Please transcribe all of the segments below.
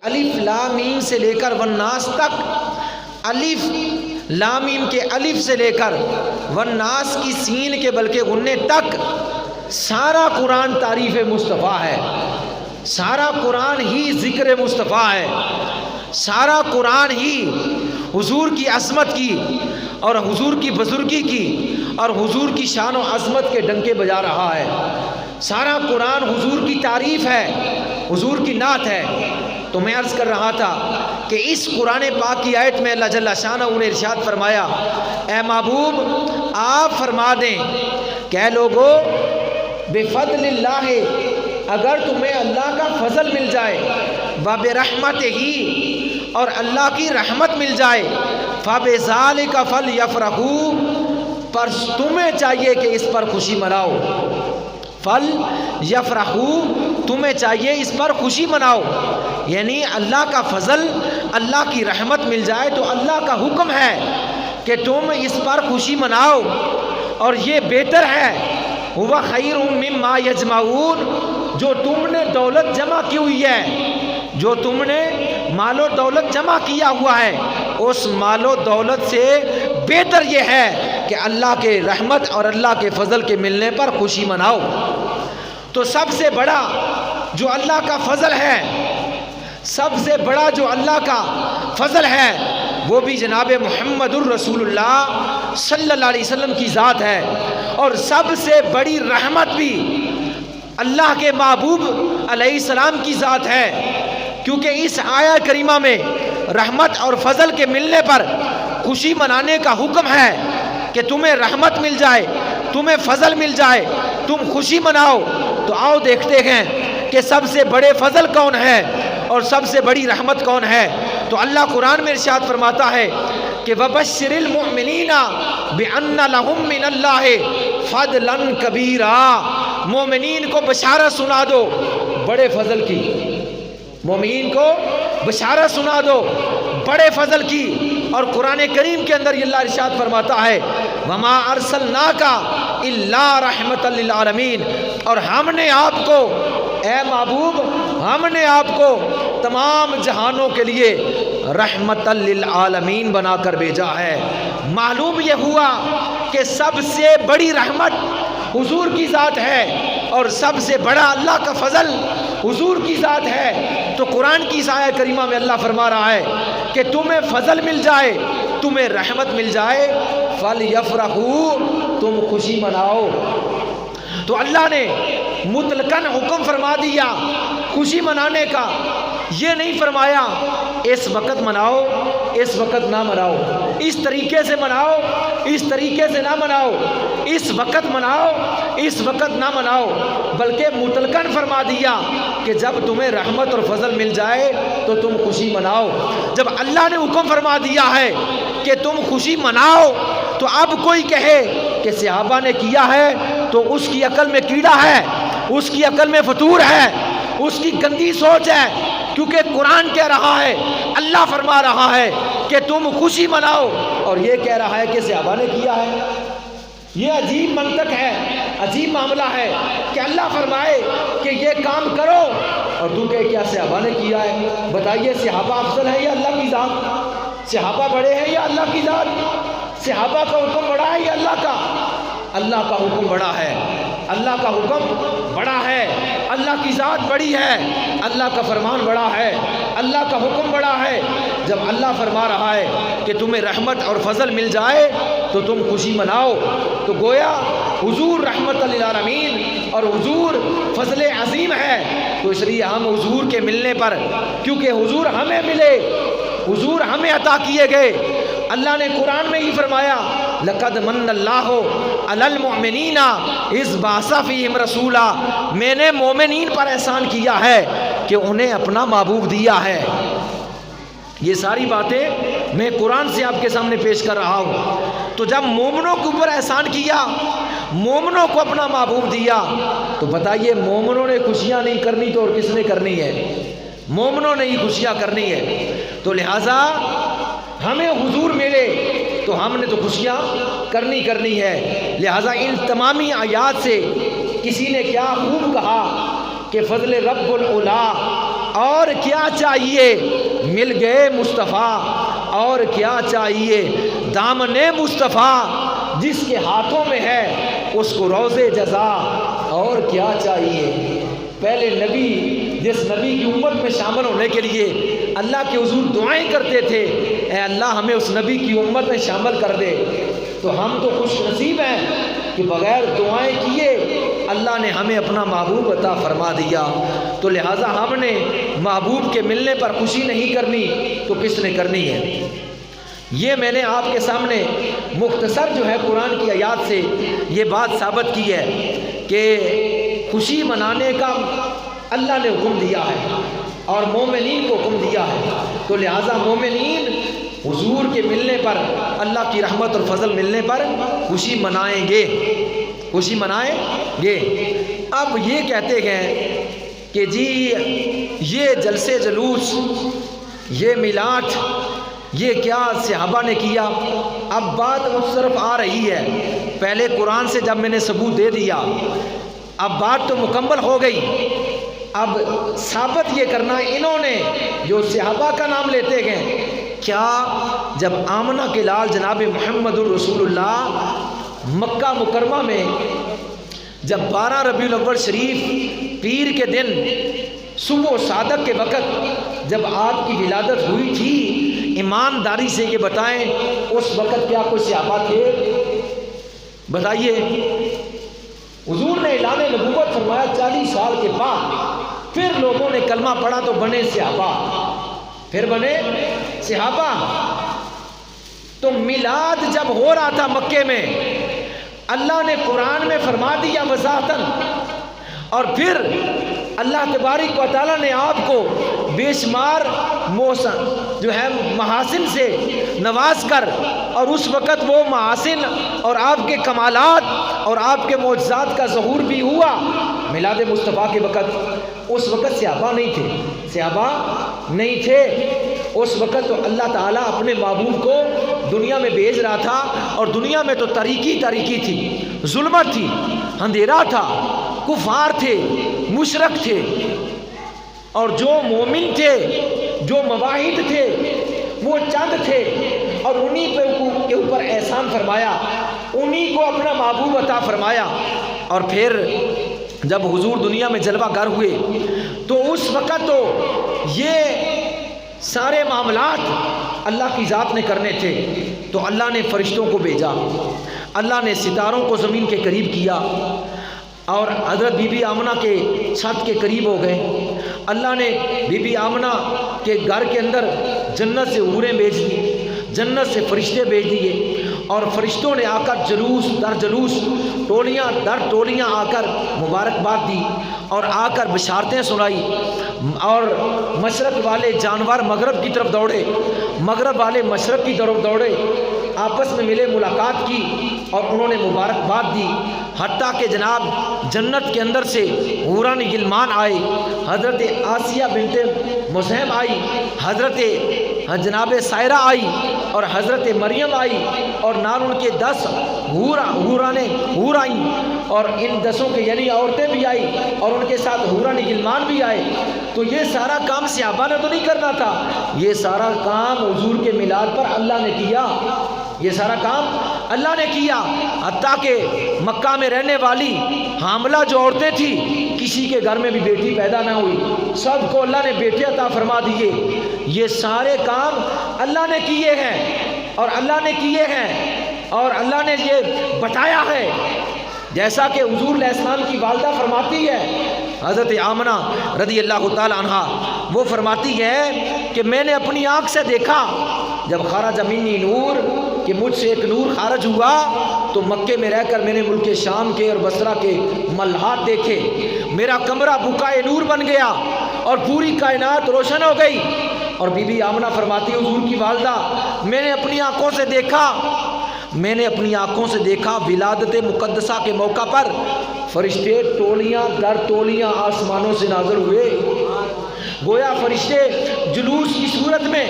الف لام میم سے لے کر والناس تک، الف لام میم کے الف سے لے کر والناس کی سین کے بلکہ غنّے تک سارا قرآن تعریف مصطفیٰ ہے، سارا قرآن ہی ذکر مصطفیٰ ہے، سارا قرآن ہی حضور کی عظمت کی اور حضور کی بزرگی کی اور حضور کی شان و عظمت کے ڈنکے بجا رہا ہے، سارا قرآن حضور کی تعریف ہے، حضور کی نعت ہے۔ تو میں عرض کر رہا تھا کہ اس قرآن پاک کی آیت میں اللہ جل شانہ نے ارشاد فرمایا، اے محبوب آپ فرما دیں کہ اے لوگو بفضل اللہ، اگر تمہیں اللہ کا فضل مل جائے، وبرحمتہ ہی، اور اللہ کی رحمت مل جائے، فبذالک فلیفرحوا، پر تمہیں چاہیے کہ اس پر خوشی مناؤ، فلیفرحوا، تمہیں چاہیے اس پر خوشی مناؤ، یعنی اللہ کا فضل، اللہ کی رحمت مل جائے تو اللہ کا حکم ہے کہ تم اس پر خوشی مناؤ، اور یہ بہتر ہے، ہوا خیر مما یجمعون، جو تم نے دولت جمع کی ہوئی ہے، جو تم نے مال و دولت جمع کیا ہوا ہے، اس مال و دولت سے بہتر یہ ہے کہ اللہ کے رحمت اور اللہ کے فضل کے ملنے پر خوشی مناؤ۔ تو سب سے بڑا جو اللہ کا فضل ہے، سب سے بڑا جو اللہ کا فضل ہے، وہ بھی جناب محمد الرسول اللہ صلی اللہ علیہ وسلم کی ذات ہے، اور سب سے بڑی رحمت بھی اللہ کے محبوب علیہ السلام کی ذات ہے، کیونکہ اس آیہ کریمہ میں رحمت اور فضل کے ملنے پر خوشی منانے کا حکم ہے کہ تمہیں رحمت مل جائے، تمہیں فضل مل جائے، تم خوشی مناؤ۔ تو آؤ دیکھتے ہیں کہ سب سے بڑے فضل کون ہے اور سب سے بڑی رحمت کون ہے۔ تو اللہ قرآن میں ارشاد فرماتا ہے کہ وَبَشِّرِ الْمُؤْمِنِينَ بِأَنَّ لَهُم مِّنَ اللَّهِ فَضْلًا كَبِيرًا، مومنین کو بشارت سنا دو بڑے فضل کی، مومنین کو بشارت سنا دو بڑے فضل کی۔ اور قرآن کریم کے اندر یہ اللہ ارشاد فرماتا ہے وَمَا أَرْسَلْنَاكَ إِلَّا رَحْمَةً لِلْعَالَمِينَ، اور ہم نے آپ کو، اے محبوب ہم نے آپ کو تمام جہانوں کے لیے رحمت للعالمین بنا کر بھیجا ہے۔ معلوم یہ ہوا کہ سب سے بڑی رحمت حضور کی ذات ہے اور سب سے بڑا اللہ کا فضل حضور کی ذات ہے۔ تو قرآن کی اس آیہ کریمہ میں اللہ فرما رہا ہے کہ تمہیں فضل مل جائے، تمہیں رحمت مل جائے، فَلْيَفْرَحُوا، تم خوشی مناؤ۔ تو اللہ نے مطلقاً حکم فرما دیا خوشی منانے کا، یہ نہیں فرمایا اس وقت مناؤ، اس وقت نہ مناؤ، اس طریقے سے مناؤ، اس طریقے سے نہ مناؤ، اس وقت مناؤ، اس وقت نہ مناؤ، بلکہ مطلقاً فرما دیا کہ جب تمہیں رحمت اور فضل مل جائے تو تم خوشی مناؤ۔ جب اللہ نے حکم فرما دیا ہے کہ تم خوشی مناؤ، تو اب کوئی کہے کہ صحابہ نے کیا ہے تو اس کی عقل میں کیڑا ہے، اس کی عقل میں فطور ہے، اس کی گندی سوچ ہے، کیونکہ قرآن کہہ رہا ہے، اللہ فرما رہا ہے کہ تم خوشی مناؤ، اور یہ کہہ رہا ہے کہ صحابہ نے کیا ہے۔ یہ عجیب منطق ہے، عجیب معاملہ ہے کہ اللہ فرمائے کہ یہ کام کرو اور تو کہ کیا صحابہ نے کیا ہے۔ بتائیے صحابہ افضل ہے یا اللہ کی ذات؟ صحابہ بڑے ہیں یا اللہ کی ذات؟ صحابہ کا حکم بڑا ہے یا اللہ کا؟ اللہ کا حکم بڑا ہے، اللہ کا حکم بڑا ہے، اللہ کی ذات بڑی ہے، اللہ کا فرمان بڑا ہے، اللہ کا حکم بڑا ہے۔ جب اللہ فرما رہا ہے کہ تمہیں رحمت اور فضل مل جائے تو تم خوشی مناؤ، تو گویا حضور رحمت للعالمین اور حضور فضل عظیم ہے۔ تو اس لیے ہم حضور کے ملنے پر، کیونکہ حضور ہمیں ملے، حضور ہمیں عطا کیے گئے، اللہ نے قرآن میں ہی فرمایا لَقَدْ مَنَّ اللَّهُ عَلَى الْمُؤْمِنِينَ إِذْ بَعَثَ فِيهِمْ رَسُولًا، میں نے مومنین پر احسان کیا ہے کہ انہیں اپنا محبوب دیا ہے۔ یہ ساری باتیں میں قرآن سے آپ کے سامنے پیش کر رہا ہوں۔ تو جب مومنوں کے اوپر احسان کیا، مومنوں کو اپنا محبوب دیا، تو بتائیے مومنوں نے خوشیاں نہیں کرنی تو اور کس نے کرنی ہے؟ مومنوں نے ہی خوشیاں کرنی ہے۔ تو لہٰذا ہمیں حضور ملے تو ہم نے تو خوشیاں کرنی ہے۔ لہٰذا ان تمامی آیات سے کسی نے کیا خوب کہا کہ فضل رب العلا اور کیا چاہیے، مل گئے مصطفیٰ، اور کیا چاہیے، دامن مصطفیٰ جس کے ہاتھوں میں ہے اس کو روز جزا، اور کیا چاہیے۔ پہلے نبی جس نبی کی امت میں شامل ہونے کے لیے اللہ کے حضور دعائیں کرتے تھے، اے اللہ ہمیں اس نبی کی امت میں شامل کر دے، تو ہم تو خوش نصیب ہیں کہ بغیر دعائیں کیے اللہ نے ہمیں اپنا محبوب عطا فرما دیا۔ تو لہٰذا ہم نے محبوب کے ملنے پر خوشی نہیں کرنی تو کس نے کرنی ہے؟ یہ میں نے آپ کے سامنے مختصر جو ہے قرآن کی آیات سے یہ بات ثابت کی ہے کہ خوشی منانے کا اللہ نے حکم دیا ہے اور مومنین کو حکم دیا ہے، تو لہٰذا مومنین حضور کے ملنے پر، اللہ کی رحمت اور فضل ملنے پر خوشی منائیں گے، خوشی منائیں گے۔ اب یہ کہتے ہیں کہ جی یہ جلسے جلوس، یہ میلاد، یہ کیا صحابہ نے کیا؟ اب بات اس طرف آ رہی ہے، پہلے قرآن سے جب میں نے ثبوت دے دیا، اب بات تو مکمل ہو گئی، اب ثابت یہ کرنا انہوں نے جو صحابہ کا نام لیتے گئے، کیا جب آمنہ کے لال جناب محمد الرسول اللہ مکہ مکرمہ میں جب 12 ربیع الاول شریف پیر کے دن صبح و صادق کے وقت جب آپ کی ولادت ہوئی تھی، ایمانداری سے یہ بتائیں اس وقت کیا کوئی صحابہ تھے؟ بتائیے۔ حضور نے اعلان نبوت فرمایا 40 سال کے بعد، پھر لوگوں نے کلمہ پڑھا تو بنے صحابہ، پھر بنے صحابہ۔ تو میلاد جب ہو رہا تھا مکے میں، اللہ نے قرآن میں فرما دیا وضاحتاً، اور پھر اللہ تبارک و تعالیٰ نے آپ کو بے شمار جو ہے محاسن سے نواز کر، اور اس وقت وہ محاسن اور آپ کے کمالات اور آپ کے معجزات کا ظہور بھی ہوا میلاد مصطفیٰ کے وقت۔ اس وقت صحابہ نہیں تھے، صحابہ نہیں تھے اس وقت، تو اللہ تعالیٰ اپنے محبوب کو دنیا میں بھیج رہا تھا، اور دنیا میں تو تاریکی تھی، ظلمت تھی، اندھیرا تھا، کفار تھے، مشرک تھے، اور جو مومن تھے، جو مواحد تھے وہ چند تھے، اور انہی کے اوپر احسان فرمایا، انہی کو اپنا محبوب عطا فرمایا۔ اور پھر جب حضور دنیا میں جلوہ گر ہوئے تو اس وقت تو یہ سارے معاملات اللہ کی ذات نے کرنے تھے، تو اللہ نے فرشتوں کو بھیجا، اللہ نے ستاروں کو زمین کے قریب کیا، اور حضرت بی بی آمنہ کے چھت کے قریب ہو گئے۔ اللہ نے بی بی آمنہ کے گھر کے اندر جنت سے حوریں بھیج دی، جنت سے فرشتے بھیج دیے، اور فرشتوں نے آ کر جلوس در جلوس، ٹولیاں در ٹولیاں آ کر مبارکباد دی، اور آ کر بشارتیں سنائی، اور مشرق والے جانور مغرب کی طرف دوڑے، مغرب والے مشرق کی طرف دوڑے، آپس میں ملے، ملاقات کی، اور انہوں نے مبارکباد دی، حتیٰ کہ جناب جنت کے اندر سے حوران غلمان آئے، حضرت آسیہ بنت مزاحم آئی، حضرت جناب سائرہ آئی، اور حضرت مریم آئی، اور نال ان کے 10 حور آئیں، اور ان 10 کے یعنی عورتیں بھی آئی، اور ان کے ساتھ حوران غلمان بھی آئے۔ تو یہ سارا کام صحابہ نے تو نہیں کرنا تھا، یہ سارا کام حضور کے میلاد پر اللہ نے کیا، یہ سارا کام اللہ نے کیا۔ حتیٰ کہ مکہ میں رہنے والی حاملہ جو عورتیں تھیں، کسی کے گھر میں بھی بیٹی پیدا نہ ہوئی، سب کو اللہ نے بیٹے عطا فرما دیے۔ یہ سارے کام اللہ نے کیے ہیں، اور اللہ نے کیے ہیں، اور اللہ نے یہ بتایا ہے، جیسا کہ حضور علیہ السلام کی والدہ فرماتی ہے، حضرت آمنہ رضی اللہ تعالی عنہا، وہ فرماتی ہے کہ میں نے اپنی آنکھ سے دیکھا جب خرج منی نور، کہ مجھ سے ایک نور خارج ہوا، تو مکے میں رہ کر میں نے ملک شام کے اور بصرہ کے ملحات دیکھے، میرا کمرہ بکائے نور بن گیا، اور پوری کائنات روشن ہو گئی۔ اور بی بی آمنہ فرماتی حضور کی والدہ، میں نے اپنی آنکھوں سے دیکھا، میں نے اپنی آنکھوں سے دیکھا ولادت مقدسہ کے موقع پر فرشتے تولیاں در تولیاں آسمانوں سے نازل ہوئے، گویا فرشتے جلوس کی صورت میں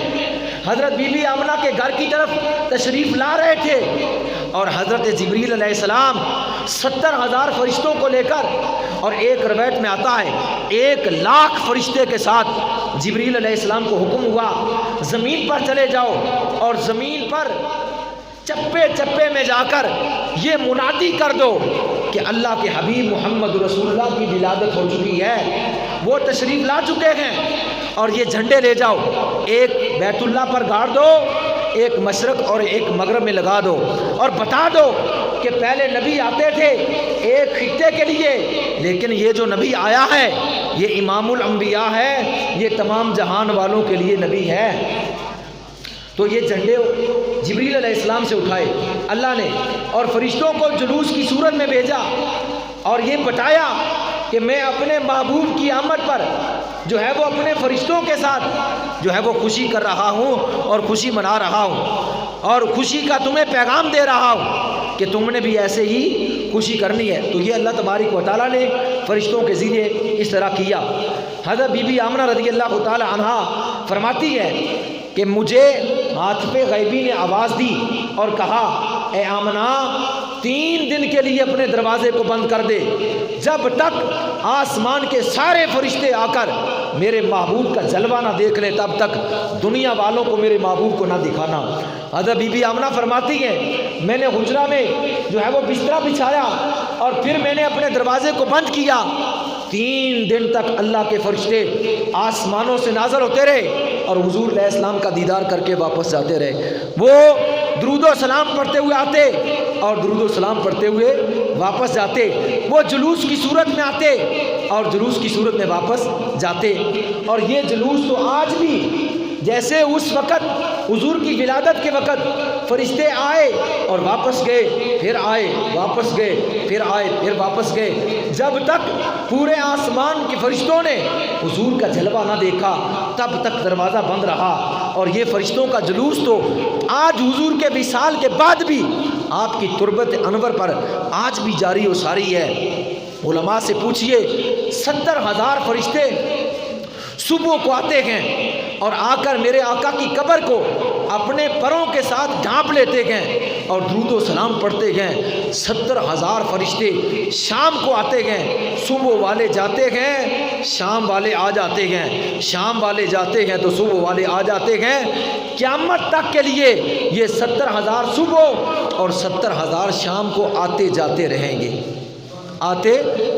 حضرت بی بی آمنہ کے گھر کی طرف تشریف لا رہے تھے، اور حضرت جبریل علیہ السلام 70,000 فرشتوں کو لے کر، اور ایک روایت میں آتا ہے 1,00,000 فرشتے کے ساتھ جبریل علیہ السلام کو حکم ہوا زمین پر چلے جاؤ، اور زمین پر چپے چپے میں جا کر یہ منادی کر دو کہ اللہ کے حبیب محمد رسول اللہ کی ولادت ہو چکی ہے، وہ تشریف لا چکے ہیں، اور یہ جھنڈے لے جاؤ، ایک بیت اللہ پر گاڑ دو، ایک مشرق اور ایک مغرب میں لگا دو، اور بتا دو کہ پہلے نبی آتے تھے ایک خطے کے لیے، لیکن یہ جو نبی آیا ہے یہ امام الانبیاء ہے، یہ تمام جہان والوں کے لیے نبی ہے۔ تو یہ جھنڈے جبریل علیہ السلام سے اٹھائے اللہ نے، اور فرشتوں کو جلوس کی صورت میں بھیجا، اور یہ بتایا کہ میں اپنے محبوب کی آمد پر جو ہے وہ اپنے فرشتوں کے ساتھ جو ہے وہ خوشی کر رہا ہوں اور خوشی منا رہا ہوں، اور خوشی کا تمہیں پیغام دے رہا ہوں کہ تم نے بھی ایسے ہی خوشی کرنی ہے۔ تو یہ اللہ تبارک و تعالیٰ نے فرشتوں کے ذریعے اس طرح کیا۔ حضرت بی بی آمنہ رضی اللہ تعالی عنہا فرماتی ہے کہ مجھے ہاتف غیبی نے آواز دی اور کہا اے آمنہ 3 دن کے لیے اپنے دروازے کو بند کر دے، جب تک آسمان کے سارے فرشتے آ کر میرے محبوب کا جلوہ نہ دیکھ لے تب تک دنیا والوں کو میرے محبوب کو نہ دکھانا۔ حضرت بی بی آمنہ فرماتی ہیں میں نے حجرہ میں جو ہے وہ بستر بچھایا اور پھر میں نے اپنے دروازے کو بند کیا، 3 دن تک اللہ کے فرشتے آسمانوں سے نازل ہوتے رہے اور حضور علیہ السلام کا دیدار کر کے واپس جاتے رہے۔ وہ درود و سلام پڑھتے ہوئے آتے اور درود و سلام پڑھتے ہوئے واپس جاتے، وہ جلوس کی صورت میں آتے اور جلوس کی صورت میں واپس جاتے۔ اور یہ جلوس تو آج بھی جیسے اس وقت حضور کی ولادت کے وقت فرشتے آئے اور واپس گئے، پھر آئے واپس گئے، پھر آئے پھر واپس گئے، جب تک پورے آسمان کے فرشتوں نے حضور کا جلوہ نہ دیکھا تب تک دروازہ بند رہا۔ اور یہ فرشتوں کا جلوس تو آج حضور کے وصال کے بعد بھی آپ کی تربت انور پر آج بھی جاری و ساری ہے۔ علماء سے پوچھئے 70,000 فرشتے صبح کو آتے ہیں اور آ کر میرے آقا کی قبر کو اپنے پروں کے ساتھ ڈھانپ لیتے ہیں اور درود و سلام پڑھتے ہیں۔ 70,000 فرشتے شام کو آتے ہیں، صبح والے جاتے ہیں شام والے آ جاتے ہیں، شام والے جاتے ہیں تو صبح والے آ جاتے ہیں۔ قیامت تک کے لیے یہ 70,000 صبح اور 70,000 شام کو آتے جاتے رہیں گے، آتے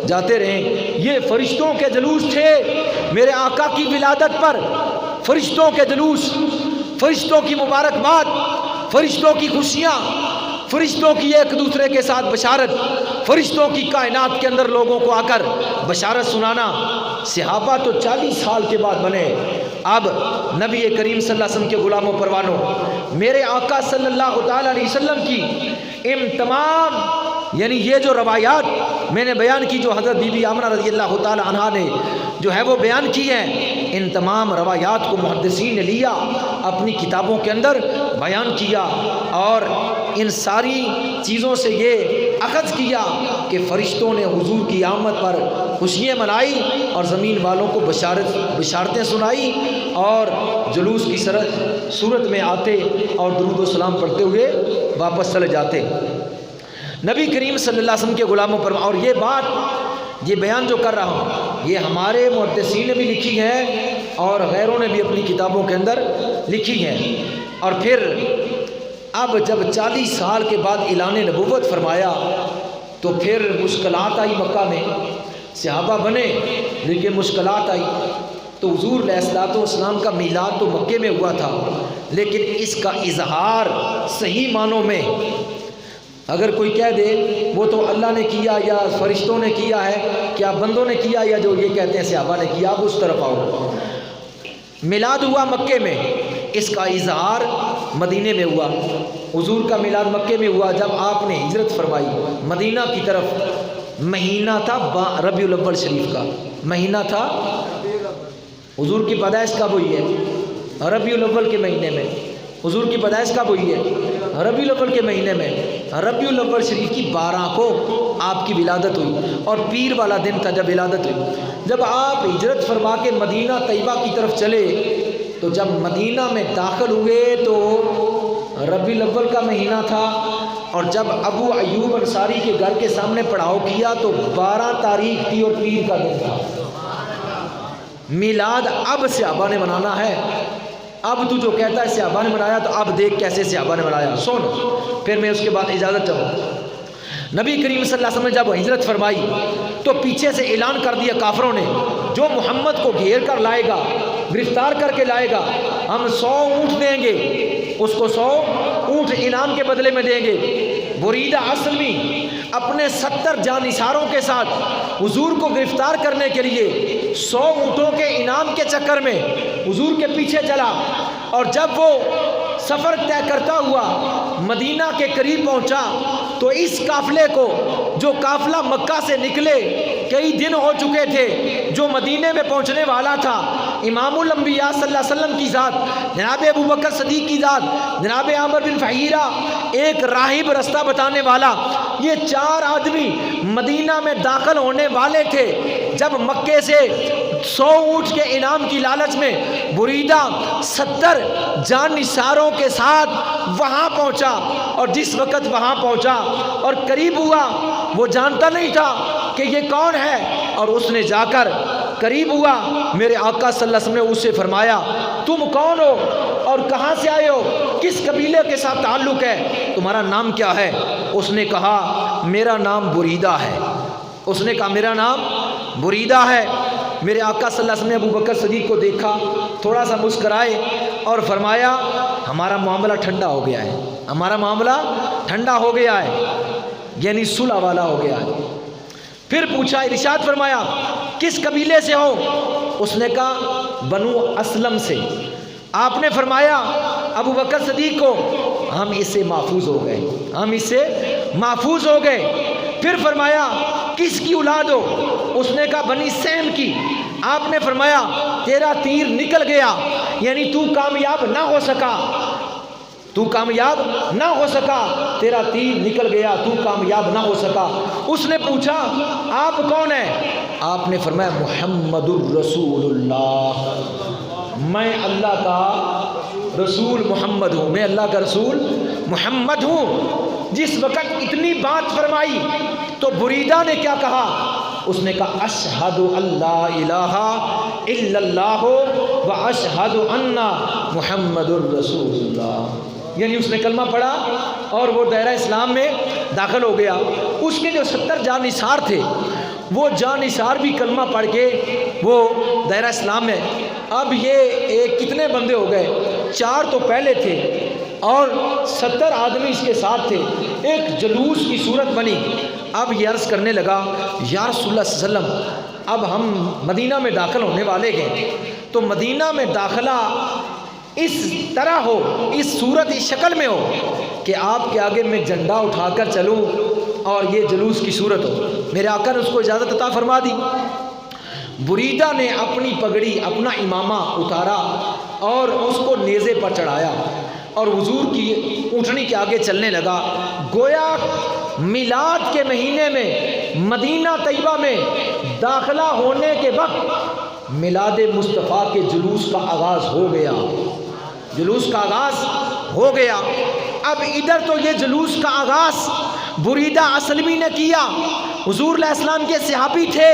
جاتے رہیں۔ یہ فرشتوں کے جلوس تھے میرے آقا کی ولادت پر، فرشتوں کے جلوس، فرشتوں کی مبارکباد، فرشتوں کی خوشیاں، فرشتوں کی ایک دوسرے کے ساتھ بشارت، فرشتوں کی کائنات کے اندر لوگوں کو آ کر بشارت سنانا۔ صحابہ تو 40 سال کے بعد بنے۔ اب نبی کریم صلی اللہ علیہ وسلم کے غلام و پروانوں، میرے آقا صلی اللہ تعالی علیہ وسلم کی ان تمام یعنی یہ جو روایات میں نے بیان کی، جو حضرت بی بی آمنہ رضی اللہ تعالی عنہا نے جو ہے وہ بیان کی ہیں، ان تمام روایات کو محدثین نے لیا، اپنی کتابوں کے اندر بیان کیا اور ان ساری چیزوں سے یہ اخذ کیا کہ فرشتوں نے حضور کی آمد پر خوشیاں منائی اور زمین والوں کو بشارتیں سنائی، اور جلوس کی صورت میں آتے اور درود و سلام پڑھتے ہوئے واپس چلے جاتے۔ نبی کریم صلی اللہ علیہ وسلم کے غلاموں پر، اور یہ بات یہ بیان جو کر رہا ہوں یہ ہمارے محدثین نے بھی لکھی ہے اور غیروں نے بھی اپنی کتابوں کے اندر لکھی ہے۔ اور پھر اب جب 40 سال کے بعد اعلان نبوت فرمایا تو پھر مشکلات آئی، مکہ میں صحابہ بنے لیکن مشکلات آئی۔ تو حضور علیہ الصلوۃ والسلام کا میلاد تو مکے میں ہوا تھا، لیکن اس کا اظہار صحیح معنوں میں اگر کوئی کہہ دے وہ تو اللہ نے کیا یا فرشتوں نے کیا ہے، کیا بندوں نے کیا، یا جو یہ کہتے ہیں صحابہ نے کیا، آپ اس طرف آؤ۔ میلاد ہوا مکے میں، اس کا اظہار مدینے میں ہوا۔ حضور کا میلاد مکے میں ہوا جب آپ نے ہجرت فرمائی مدینہ کی طرف۔ مہینہ تھا ربیع الاول شریف کا، مہینہ تھا، حضور کی پیدائش کب ہوئی ہے؟ ربیع الاول کے مہینے میں۔ حضور کی پیدائش کب ہوئی ہے؟ ربیع الاول کے مہینے میں۔ ربیع الاول شریف کی 12 کو آپ کی ولادت ہوئی اور پیر والا دن تھا جب ولادت ہوئی۔ جب آپ ہجرت فرما کے مدینہ طیبہ کی طرف چلے تو جب مدینہ میں داخل ہوئے تو ربیع الاول کا مہینہ تھا، اور جب ابو ایوب انصاری کے گھر کے سامنے پڑاؤ کیا تو 12 تاریخ تھی اور پیر کا دن تھا۔ میلاد اب صحابہ نے منانا ہے۔ اب تو جو کہتا ہے صحابہ نے منایا، تو اب دیکھ کیسے صحابہ نے منایا، سن۔ پھر میں اس کے بعد اجازت چاہوں۔ نبی کریم صلی اللہ علیہ وسلم نے جب ہجرت فرمائی تو پیچھے سے اعلان کر دیا کافروں نے، جو محمد کو گھیر کر لائے گا، گرفتار کر کے لائے گا، ہم 100 اونٹ دیں گے، اس کو 100 اونٹ انعام کے بدلے میں دیں گے۔ بریدہ اسلمی اپنے 70 جانثاروں کے ساتھ حضور کو گرفتار کرنے کے لیے 100 اونٹوں کے انعام کے چکر میں حضور کے پیچھے چلا، اور جب وہ سفر طے کرتا ہوا مدینہ کے قریب پہنچا تو اس قافلے کو، جو قافلہ مکہ سے نکلے کئی دن ہو چکے تھے، جو مدینے میں پہنچنے والا تھا، امام الانبیاء صلی اللہ علیہ وسلم کی ذات جناب ابو بکر صدیق کی ذات جناب عامر بن فہیرہ، ایک راہب رستہ بتانے والا، یہ 4 آدمی مدینہ میں داخل ہونے والے تھے۔ جب مکے سے 100 اونٹ کے انعام کی لالچ میں بریدہ 70 جانثاروں کے ساتھ وہاں پہنچا، اور جس وقت وہاں پہنچا اور قریب ہوا، وہ جانتا نہیں تھا کہ یہ کون ہے، اور اس نے جا کر قریب ہوا، میرے آقا صلی اللہ علیہ وسلم نے اس سے فرمایا تم کون ہو اور کہاں سے آئے ہو، کس قبیلے کے ساتھ تعلق ہے، تمہارا نام کیا ہے؟ اس نے کہا میرا نام بریدہ ہے۔ اس نے کہا میرا نام بریدہ ہے۔ میرے آقا صلی اللہ علیہ وسلم نے ابو بکر صدیق کو دیکھا، تھوڑا سا مسکرائے اور فرمایا ہمارا معاملہ ٹھنڈا ہو گیا ہے، ہمارا معاملہ ٹھنڈا ہو گیا ہے، یعنی صلح والا ہو گیا ہے۔ پھر پوچھا، ارشاد فرمایا کس قبیلے سے ہو؟ اس نے کہا بنو اسلم سے۔ آپ نے فرمایا ابو بکر صدیق کو ہم اس سے محفوظ ہو گئے، ہم اس سے محفوظ ہو گئے۔ پھر فرمایا کس کی اولاد ہو؟ اس نے کہا بنی سہم کی۔ آپ نے فرمایا تیرا تیر نکل گیا، یعنی تو کامیاب نہ ہو سکا، تو کامیاب نہ ہو سکا، تیرا تیر نکل گیا، تو کامیاب نہ ہو سکا۔ اس نے پوچھا آپ کون ہیں؟ آپ نے فرمایا محمد الرسول اللہ، میں اللہ کا رسول محمد ہوں، میں اللہ کا رسول محمد ہوں۔ جس وقت اتنی بات فرمائی تو بریدہ نے کیا کہا؟ اس نے کہا اشہد اللہ الہ الا اللہ و اشہد ان محمد الرسول اللہ، یعنی اس نے کلمہ پڑھا اور وہ دائرہ اسلام میں داخل ہو گیا۔ اس کے جو 70 جانثار تھے وہ جانثار بھی کلمہ پڑھ کے وہ دائرہ اسلام میں۔ اب یہ کتنے بندے ہو گئے؟ 4 تو پہلے تھے اور 70 آدمی اس کے ساتھ تھے، ایک جلوس کی صورت بنی۔ اب یہ عرض کرنے لگا یا رسول اللہ صلی اللہ علیہ وسلم اب ہم مدینہ میں داخل ہونے والے ہیں، تو مدینہ میں داخلہ اس طرح ہو، اس صورت اس شکل میں ہو کہ آپ کے آگے میں جھنڈا اٹھا کر چلوں اور یہ جلوس کی صورت ہو۔ میرے آقا نے اس کو اجازت عطا فرما دی۔ بریدہ نے اپنی پگڑی، اپنا امامہ اتارا اور اس کو نیزے پر چڑھایا اور حضور کی اونٹنی کے آگے چلنے لگا، گویا میلاد کے مہینے میں مدینہ طیبہ میں داخلہ ہونے کے وقت میلاد مصطفیٰ کے جلوس کا آغاز ہو گیا، جلوس کا آغاز ہو گیا۔ اب ادھر تو یہ جلوس کا آغاز بریدہ اسلمی نے کیا، حضور علیہ السلام کے صحابی تھے،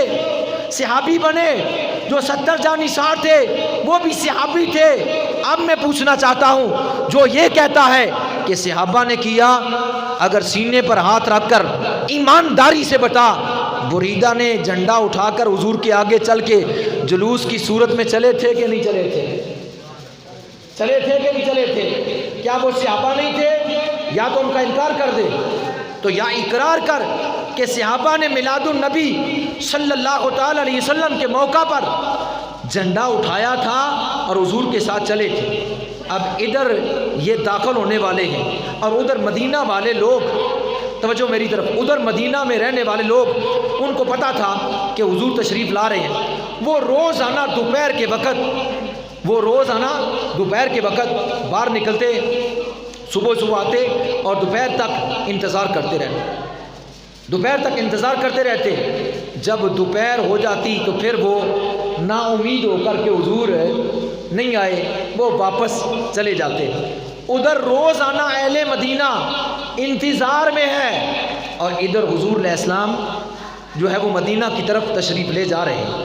صحابی بنے، جو 70 جانثار تھے وہ بھی صحابی تھے۔ اب میں پوچھنا چاہتا ہوں جو یہ کہتا ہے کہ صحابہ نے کیا، اگر سینے پر ہاتھ رکھ کر ایمانداری سے بتا، بریدہ نے جھنڈا اٹھا کر حضور کے آگے چل کے جلوس کی صورت میں چلے تھے کہ نہیں چلے تھے؟ چلے تھے کہ نہیں چلے تھے؟ کیا وہ صحابہ نہیں تھے؟ یا تو ان کا انکار کر دے، تو یا اقرار کر کہ صحابہ نے میلاد النبی صلی اللہ تعالی علیہ وسلم کے موقع پر جھنڈا اٹھایا تھا اور حضور کے ساتھ چلے تھے۔ اب ادھر یہ داخل ہونے والے ہیں اور ادھر مدینہ والے لوگ، توجہ میری طرف، ادھر مدینہ میں رہنے والے لوگ، ان کو پتا تھا کہ حضور تشریف لا رہے ہیں۔ وہ روزانہ دوپہر کے وقت باہر نکلتے، صبح آتے اور دوپہر تک انتظار کرتے رہتے۔ جب دوپہر ہو جاتی تو پھر وہ نا امید ہو کر کے حضور نہیں آئے، وہ واپس چلے جاتے۔ ادھر روزانہ اہل مدینہ انتظار میں ہے، اور ادھر حضور علیہ السلام جو ہے وہ مدینہ کی طرف تشریف لے جا رہے ہیں،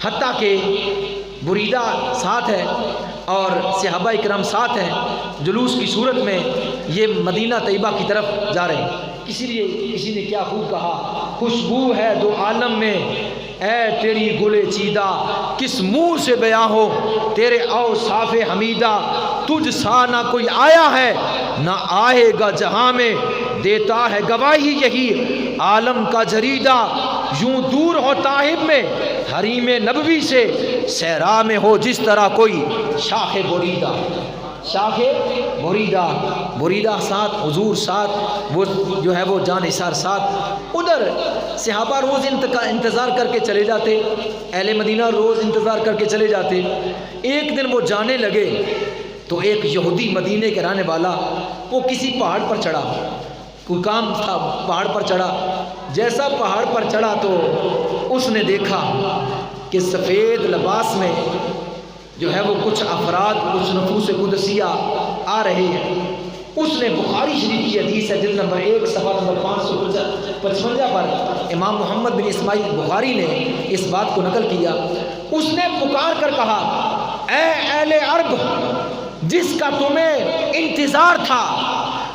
حتیٰ کہ بریدہ ساتھ ہے اور صحابہ اکرام ساتھ ہیں، جلوس کی صورت میں یہ مدینہ طیبہ کی طرف جا رہے ہیں۔ کسی نے کیا خوب کہا، خوشبو ہے دو عالم میں اے تیری گلے چیدہ، کس منہ سے بیاں ہو تیرے اوصاف حمیدہ، تجھ سا نہ کوئی آیا ہے نہ آئے گا جہاں میں، دیتا ہے گواہی یہی عالم کا جریدہ، یوں دور ہو طائف میں حریم نبوی سے، صحرا میں ہو جس طرح کوئی شاخ بریدہ، شاخ بریدہ، بریدہ ساتھ، حضور ساتھ، وہ جو ہے وہ جانثار ساتھ۔ ادھر صحابہ روز انتظار کر کے چلے جاتے، اہل مدینہ روز انتظار کر کے چلے جاتے۔ ایک دن وہ جانے لگے تو ایک یہودی مدینے کے رہنے والا وہ کسی پہاڑ پر چڑھا، کوئی کام تھا، پہاڑ پر چڑھا۔ جیسا پہاڑ پر چڑھا تو اس نے دیکھا کہ سفید لباس میں جو ہے وہ کچھ افراد، کچھ نفوس قدسیہ آ رہے ہیں۔ اس نے بخاری شریف کی حدیث ہے جلد نمبر 1 صفحہ نمبر 555 پر امام محمد بن اسماعیل بخاری نے اس بات کو نقل کیا۔ اس نے پکار کر کہا، اے اہل عرب، جس کا تمہیں انتظار تھا،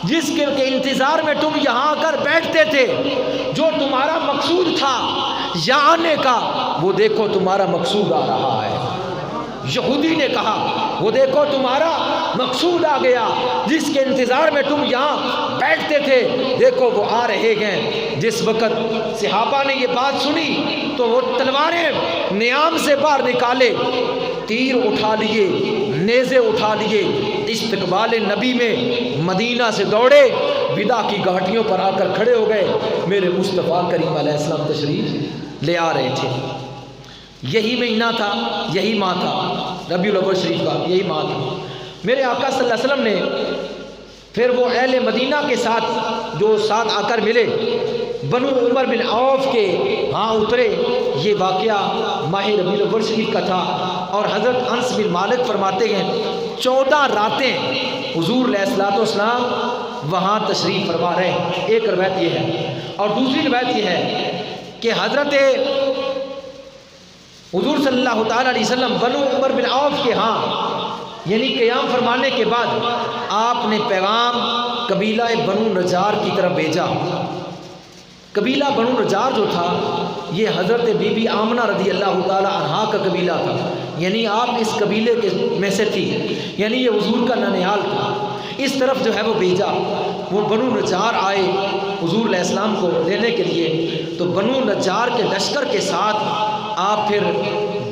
جس کے انتظار میں تم یہاں آ کر بیٹھتے تھے، جو تمہارا مقصود تھا یہاں آنے کا، وہ دیکھو تمہارا مقصود آ رہا ہے۔ یہودی نے کہا، وہ دیکھو تمہارا مقصود آ گیا، جس کے انتظار میں تم یہاں بیٹھتے تھے، دیکھو وہ آ رہے ہیں۔ جس وقت صحابہ نے یہ بات سنی تو وہ تلواریں نیام سے باہر نکالے، تیر اٹھا لیے، نیزے اٹھا لیے، استقبال نبی میں مدینہ سے دوڑے، ودا کی گھاٹیوں پر آ کر کھڑے ہو گئے۔ میرے مصطفیٰ کریم علیہ السلام تشریف لے آ رہے تھے۔ یہی مہینہ تھا، یہی ماہ تھا، ربیع الاول شریف کا یہی ماہ تھا۔ میرے آقا صلی اللہ علیہ وسلم نے پھر وہ اہل مدینہ کے ساتھ جو ساتھ آ کر ملے، بنو عمر بن عوف کے ہاں اترے۔ یہ واقعہ ماہ ربیع الاول شریف کا تھا، اور حضرت انس بن مالک فرماتے ہیں 14 راتیں حضور علیہ السلام وہاں تشریف فرما رہے ہیں۔ ایک روایت یہ ہے، اور دوسری روایت یہ ہے کہ حضرت حضور صلی اللہ تعالیٰ علیہ وسلم بنو عمر بن عوف کے ہاں یعنی قیام فرمانے کے بعد آپ نے پیغام قبیلہ بنو نجار کی طرف بھیجا۔ قبیلہ بنو نجار جو تھا یہ حضرت بی بی آمنہ رضی اللہ تعالیٰ عنہا کا قبیلہ تھا، یعنی آپ اس قبیلے کے میں سے تھی، یعنی یہ حضور کا ننیال تھا۔ اس طرف جو ہے وہ بھیجا، وہ بنو نجار آئے حضور علیہ السلام کو لینے کے لیے، تو بنو نجار کے لشکر کے ساتھ آپ پھر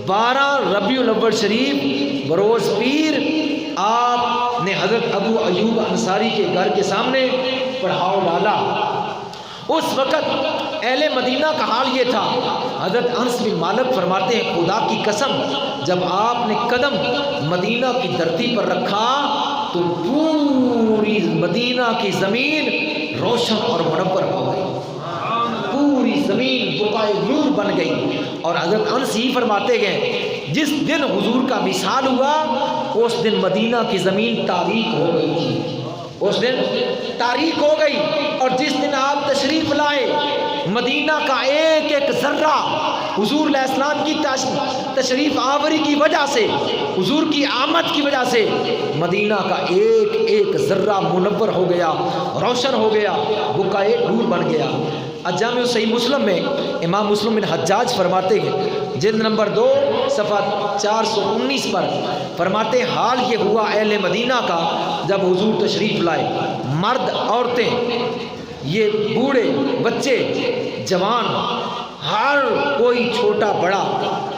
12 ربیع الاول شریف بروز پیر آپ نے حضرت ابو ایوب انصاری کے گھر کے سامنے پڑھاؤ ڈالا۔ اس وقت اہل مدینہ کا حال یہ تھا، حضرت انس بن مالک فرماتے ہیں خدا کی قسم جب آپ نے قدم مدینہ کی دھرتی پر رکھا تو پوری مدینہ کی زمین روشن اور منور ہو گئی، پوری زمین بقائے نور بن گئی۔ اور حضرت انس ہی فرماتے ہیں جس دن حضور کا وصال ہوا اس دن مدینہ کی زمین تاریک ہو گئی تھی، اس دن تاریک ہو گئی، اور جس دن آپ تشریف لائے مدینہ کا ایک ایک ذرہ حضور علیہ السلام کی تشریف آوری کی وجہ سے، حضور کی آمد کی وجہ سے مدینہ کا ایک ایک ذرہ منور ہو گیا، روشن ہو گیا، بقائے نور بن گیا۔ الجامع صحیح مسلم میں امام مسلم بن حجاج فرماتے ہیں جلد نمبر 2 صفحہ 419 پر فرماتے ہیں حال یہ ہوا اہل مدینہ کا جب حضور تشریف لائے، مرد عورتیں، یہ بوڑھے بچے جوان، ہر کوئی چھوٹا بڑا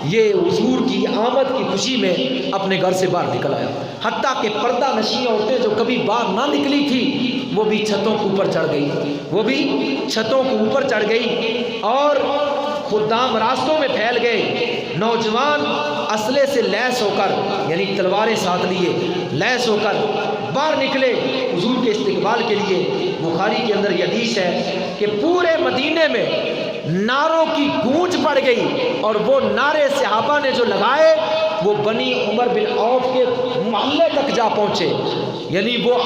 یہ حضور کی آمد کی خوشی میں اپنے گھر سے باہر نکل آیا، حتیٰ کہ پردہ نشین عورتیں جو کبھی باہر نہ نکلی تھی وہ بھی چھتوں کے اوپر چڑھ گئی، وہ بھی چھتوں کے اوپر چڑھ گئی، اور خدام راستوں میں پھیل گئے، نوجوان اسلحے سے لیس ہو کر یعنی تلواریں ساتھ لیے لیس ہو کر باہر نکلے حضور کے استقبال کے لیے۔ بخاری کے اندر یہ حدیث ہے کہ پورے مدینے میں نعروں کی گونج پڑ گئی، اور وہ نعرے صحابہ نے جو لگائے وہ بنی عمر بن عوف کے محلے تک جا پہنچے. یعنی وہ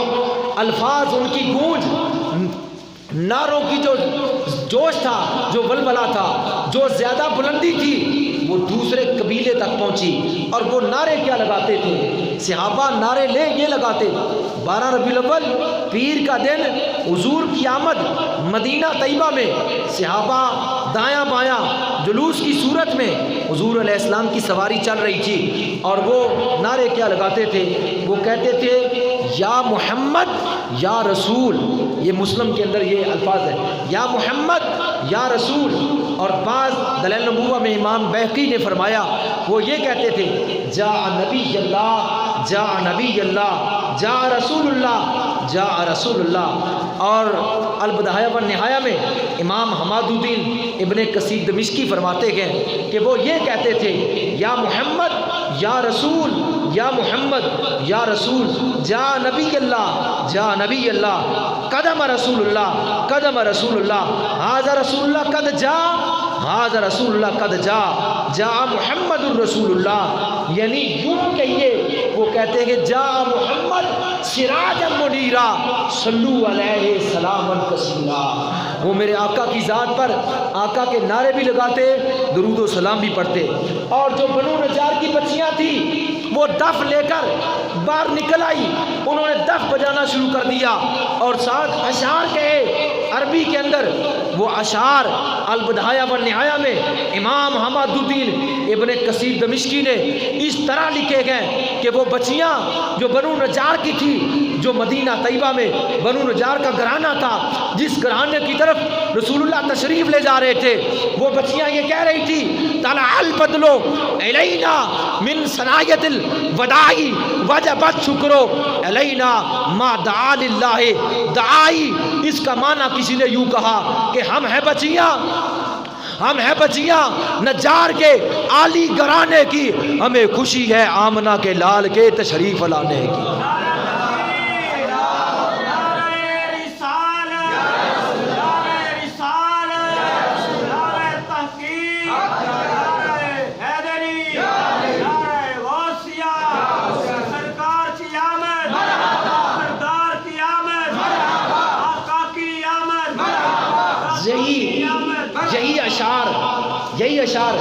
الفاظ، ان کی گونج، نعروں کی جو جوش تھا، جو ولولہ تھا، جو زیادہ بلندی تھی، وہ دوسرے قبیلے تک پہنچی. اور وہ نعرے کیا لگاتے تھے؟ صحابہ نعرے لے یہ لگاتے: 12 ربیع الاول پیر کا دن، حضور کی آمد مدینہ طیبہ میں. صحابہ دایاں بایاں جلوس کی صورت میں حضور علیہ السلام کی سواری چل رہی تھی، اور وہ نعرے کیا لگاتے تھے؟ وہ کہتے تھے یا محمد یا رسول. یہ مسلم کے اندر یہ الفاظ ہے، یا محمد یا رسول. اور بعض دلائل نبوہ میں امام بیہقی نے فرمایا، وہ یہ کہتے تھے جاء نبی اللہ، جاء نبی اللہ، جاء رسول اللہ، جاء رسول اللہ. اور البدایہ والنہایہ میں امام حماد الدین ابن کثیر دمشقی فرماتے ہیں کہ وہ یہ کہتے تھے یا محمد یا رسول، یا محمد یا رسول، جاء نبی اللہ، جاء نبی اللہ، قدم رسول اللہ، قدم رسول اللہ، ھذا رسول اللہ قد جاء، ھذا رسول اللہ قد جاء، جاء محمد الرسول اللہ. یعنی یوں کہیے، وہ کہتے ہیں کہ جاء محمد سراجا منیرا صلو علیہ سلاما کثیرا. وہ میرے آقا کی ذات پر آقا کے نعرے بھی لگاتے، درود و سلام بھی پڑھتے. اور جو بنو نجار کی بچیاں تھیں وہ دف لے کر باہر نکل آئی، انہوں نے دف بجانا شروع کر دیا اور ساتھ اشعار کہے. عربی کے اندر وہ اشعار البدایہ والنہایہ میں امام حماد الدین ابن کثیر دمشقی نے اس طرح لکھے گئے کہ وہ بچیاں جو بنو نجار کی تھی، جو مدینہ طیبہ میں بنو نجار کا گھرانہ تھا، جس گھرانے کی طرف رسول اللہ تشریف لے جا رہے تھے، وہ بچیاں یہ کہہ رہی تھی طلع البدر الینا من ثنایۃ الوداع وجبت شکر الینا ما دعا للہ دعائی. اس کا معنی کسی نے یوں کہا کہ ہم ہیں بچیاں، ہم ہیں بچیاں نجار کے عالی گھرانے کی، ہمیں خوشی ہے آمنہ کے لال کے تشریف لانے کی. یہی اشعار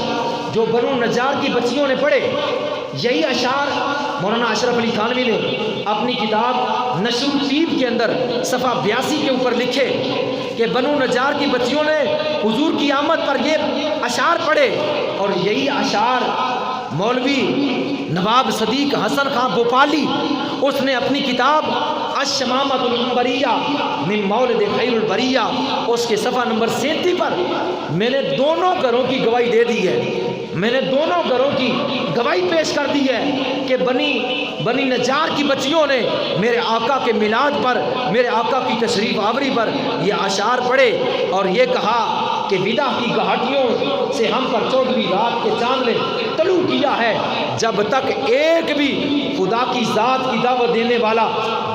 جو بنو نجار کی بچیوں نے پڑھے، یہی اشعار مولانا اشرف علی تھانوی نے اپنی کتاب نشر الطیب کے اندر صفحہ 82 کے اوپر لکھے کہ بنو نجار کی بچیوں نے حضور کی آمد پر یہ اشعار پڑھے. اور یہی اشعار مولوی نواب صدیق حسن خان بھوپالی، اس نے اپنی کتاب الشمامۃ العنبریہ من مولد خیر البریہ، اس کے صفحہ نمبر 37 پر میں نے دونوں گھروں کی گواہی دے دی ہے، میں نے دونوں گھروں کی گواہی پیش کر دی ہے کہ بنی نجار کی بچیوں نے میرے آقا کے میلاد پر، میرے آقا کی تشریف آوری پر یہ اشعار پڑھے اور یہ کہا کہ ودا کی گھاٹیوں سے ہم پر 14ویں رات کے چاند نے طلوع کیا ہے. جب تک ایک بھی خدا کی ذات کی دعوت دینے والا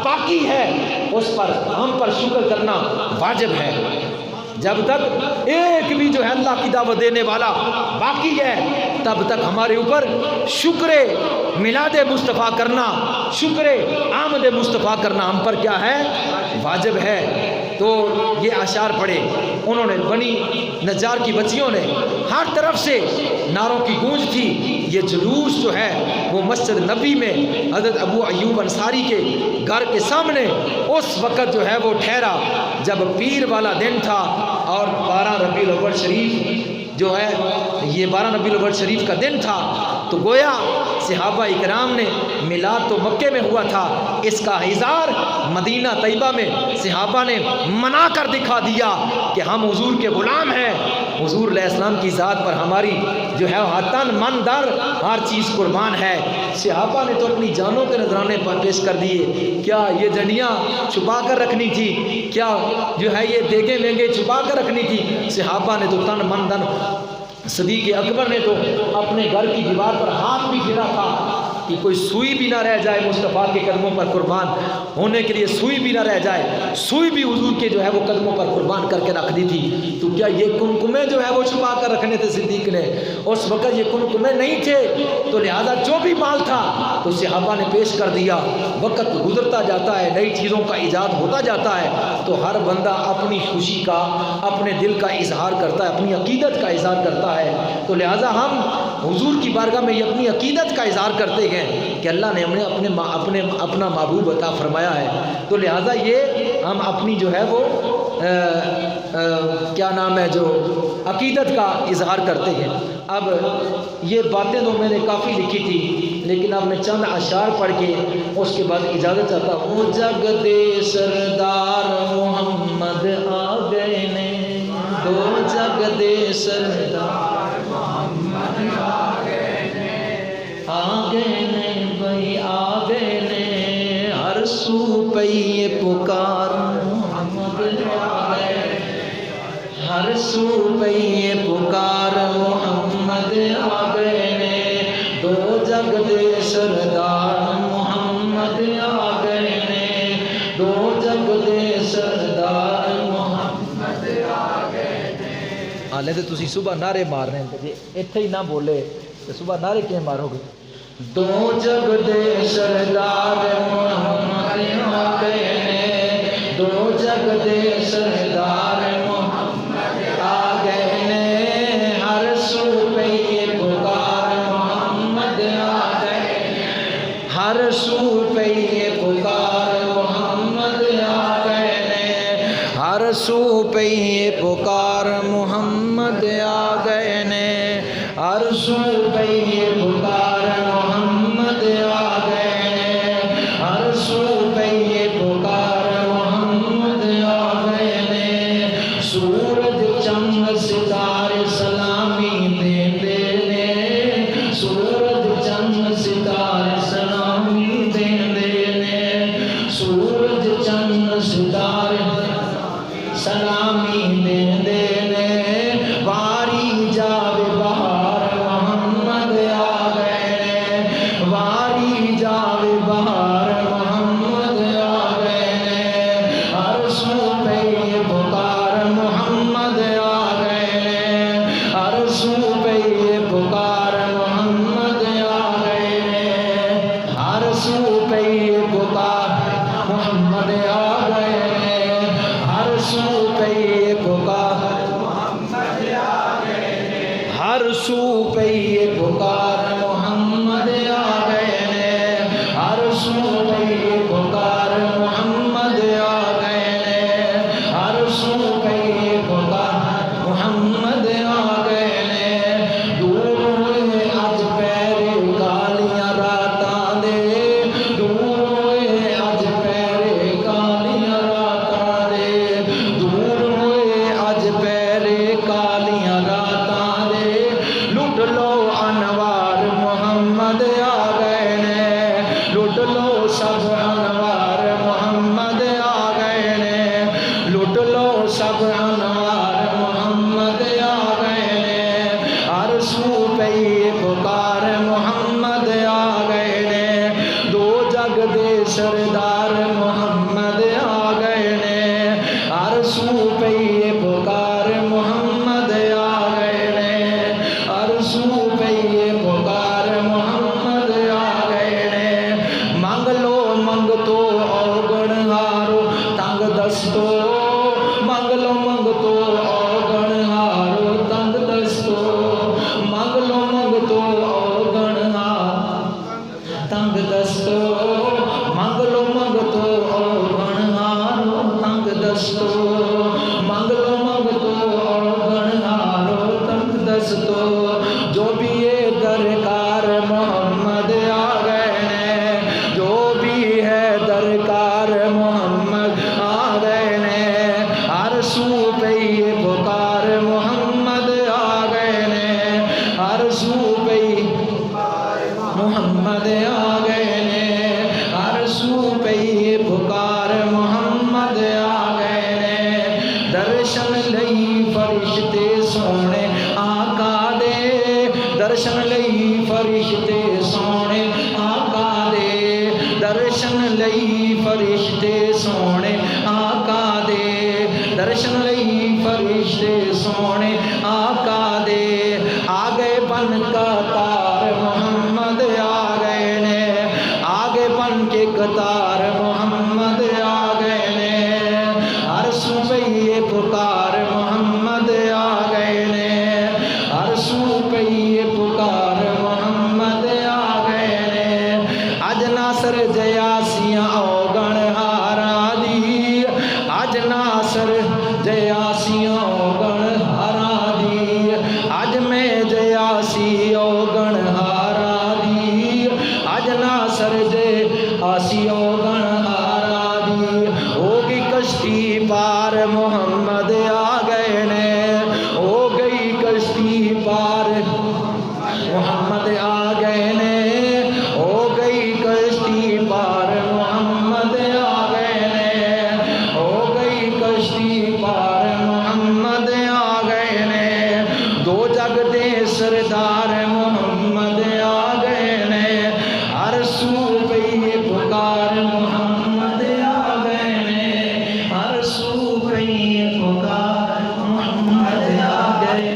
باقی ہے، اس پر ہم پر شکر کرنا واجب ہے. جب تک ایک بھی جو ہے اللہ کی دعوت دینے والا باقی ہے، تب تک ہمارے اوپر شکر میلاد مصطفیٰ کرنا، شکر آمد مصطفیٰ کرنا ہم پر کیا ہے؟ واجب ہے. تو یہ اشعار پڑھے انہوں نے، بنی نجار کی بچیوں نے، ہر طرف سے نعروں کی گونج تھی. یہ جلوس جو ہے وہ مسجد نبی میں حضرت ابو ایوب انصاری کے گھر کے سامنے اس وقت جو ہے وہ ٹھہرا جب پیر والا دن تھا اور 12 ربیع الاول شریف جو ہے، یہ 12 ربیع الاول شریف کا دن تھا. تو گویا صحابہ اکرام نے، میلاد تو مکے میں ہوا تھا، اس کا اظہار مدینہ طیبہ میں صحابہ نے منا کر دکھا دیا کہ ہم حضور کے غلام ہیں، حضور علیہ السلام کی ذات پر ہماری جو ہے تن من در ہر چیز قربان ہے. صحابہ نے تو اپنی جانوں کے نذرانے پیش کر دیے. کیا یہ جنیاں چھپا کر رکھنی تھی؟ کیا جو ہے یہ دیگے مہنگے چھپا کر رکھنی تھی؟ صحابہ نے تو تن من دن، صدیق اکبر نے تو اپنے گھر کی دیوار پر ہاتھ بھی پھیرا تھا کہ کوئی سوئی بھی نہ رہ جائے مصطفیٰ کے قدموں پر قربان ہونے کے لیے، سوئی بھی نہ رہ جائے، سوئی بھی حضور کے جو ہے وہ قدموں پر قربان کر کے رکھ دی تھی۔ تو کیا یہ کمکمے جو ہے وہ چھپا کر رکھنے تھے صدیق نے؟ اس وقت یہ کمکمے نہیں تھے، تو لہذا جو بھی مال تھا تو صحابہ نے پیش کر دیا۔ وقت گزرتا جاتا ہے، نئی چیزوں کا ایجاد ہوتا جاتا ہے، تو ہر بندہ اپنی خوشی کا، اپنے دل کا اظہار کرتا ہے، اپنی عقیدت کا اظہار کرتا ہے۔ تو لہذا ہم حضور کی بارگاہ میں یہ اپنی عقیدت کا اظہار کرتے ہیں کہ اللہ نے ہمیں اپنا محبوب عطا فرمایا ہے۔ تو لہذا یہ ہم اپنی جو ہے وہ کیا نام ہے جو عقیدت کا اظہار کرتے ہیں۔ اب یہ باتیں تو میں نے کافی لکھی تھی، لیکن اب میں چند اشعار پڑھ کے اس کے بعد اجازت چاہتا ہوں۔ جگ دے سردار محمد آ گئے نے، دو جگ دے سردار محمد آ گئے نے بھائی آ گئے نے، ہر سو پئی پکار محمد آ گئے، ہر سو پئی پکار محمد آ گئے نے، دو جگ دے سردار محمد آ گئے نے، دو جگ دے سردار محمد آ گئے نے۔ حالے تو تسی صبح نعرے مار رہے ہیں، جی اتھے ہی نہ بولے تو صبح نعرے کیوں مارو گے؟ دو جگ دے سردار محمد آ گئے نے، دو جگ دے سردار محمد آ گئے نے، ہر سو پئی پکار محمد آ گئے نے، ہر سو پئی پکار محمد آ گئے نے، ہر سو پئی پکار محمد آ گئے نے، ہر سو پئی پکار محمد آ گئے نے، ہر سو پئی پکار محمد آ گئے نے، سورج چند ستارے سلامی دیندے نے، سورج چند ستارے سلامی دیندے نے، سورج چند ستارے سلامی دیندے نے، واری جاوے بہار محمد آ گئے نے، واری جاوے بہار محمد آ گئے نے، ہر سو پئی پکار محمد آ گئے نے، ہر سو پئی پکار محمد آ گئے نے، ہر سو پئی پکار محمد آ گئے نے، ہر سو پئی پکار محمد آ گئے نے، ہر سو پئی پکار محمد آ گئے نے، ہر سو پئی پکار محمد آ گئے نے، ہر سو پئی پکار محمد آ گئے نے، دور ہوئے اج پیرے کالیاں راتاں دے، دور ہوئے اج پیرے کالیاں راتاں دے، دور ہوئے اج پیرے کالیاں راتاں دے، لٹ لو انوار محمد آ گئے نے، لٹ لو سب انوار محمد آ گئے نے، لٹ لو سب انوار محمد آ گئے نے، ہر سو پئی پکار محمد آ گئے نے، دو جگ دے سردار محمد آ گئے نے، ہر سو پئی پکار محمد آ گئے نے، ہر سو پئی پکار محمد آ گئے نے، منگ لو منگ تو اوگن ہارو تنگ دستو، منگ لو منگ تو اوگن ہارو تنگ دستو، منگ لو منگ تو اوگن ہارو تنگ دستو، منگ لو منگ تو اوگن ہارو تنگ دستو، منگ لو منگ تو اوگن ہارو تنگ دستو، جو بھی یہ درکار محمد آ گئے نے، جو بھی ہے درکار ਲਈ ਫਰਿਸ਼ਤੇ ਸੋਹਣੇ ਆਕਾ ਦੇ, ਦਰਸ਼ਨ ਲਈ ਫਰਿਸ਼ਤੇ ਸੋਹਣੇ ਆਕਾ ਦੇ, ਆ ਗਏ ਬਨ ਕਤਾਰ ਮੁਹੰਮਦ ਆ ਗਏ ਨੇ, ਆਗੇ ਬਨ ਕੇ ਕਤਾਰ ਮੁਹੰਮਦ ਆ ਗਏ ਨੇ, ਹਰ ਸੂਬਈਏ ਪੁਕਾਰ ਮੁਹੰਮਦ ਆ ਗਏ ਨੇ, ਹਰ ਸੂਬਈਏ ਪੁਕਾਰ ਮੁਹੰਮਦ ਆ ਗਏ ਨੇ, ਅੱਜ ਨਾਸਰ ਜਯਾਸੀਆਂ ਔਗਣ ਹਾਰਾਂ ਦੀ, ਅੱਜ ਨਾਸਰ ਜਯਾਸੀਆਂ ਔਗਣ ਹਾਰਾਂ ਦੀ, ਅੱਜ ਮੈਂ ਜਯਾਸੀ ਔਗਣ ਹਾਰਾਂ ਦੀ, ਅੱਜ ਨਾਸਰ ਜਯਾਸੀ ਔਗਣ ਹਾਰਾਂ ਦੀ, ਹੋ ਗਈ ਕਸ਼ਤੀ ਪਾਰ ਮੁਹੰਮਦ ਆ ਗਏ ਨੇ, ਹੋ ਗਈ ਕਸ਼ਤੀ ਪਾਰ ਮੁਹੰਮਦ ਆ ਗਏ ਨੇ, ਹੋ ਗਈ ਕਸ਼ਤੀ ਪਾਰ ਮੁਹੰਮਦ ਆ ਗਏ ਨੇ, ਹੋ ਗਈ ਕਸ਼ਤੀ ਪਾਰ ਮੁਹੰਮਦ ਆ ਗਏ ਨੇ, ਦੋ ਜਗ ਦੇ ਸਰਦਾਰ ਮੁਹੰਮਦ ਆ ਗਏ ਨੇ, ਹਰ ਸੂਬਈਏ ਪੁਕਾਰ ਮੁਹੰਮਦ ਆ ਗਏ ਨੇ, ہر سوئے پکار محمد آ گئے۔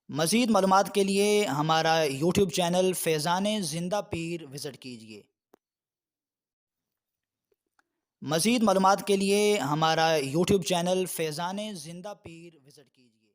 مزید معلومات کے لیے ہمارا یوٹیوب چینل فیضان زندہ پیر وزٹ کیجیے۔ مزید معلومات کے لیے ہمارا یوٹیوب چینل فیضان زندہ پیر وزٹ کیجیے۔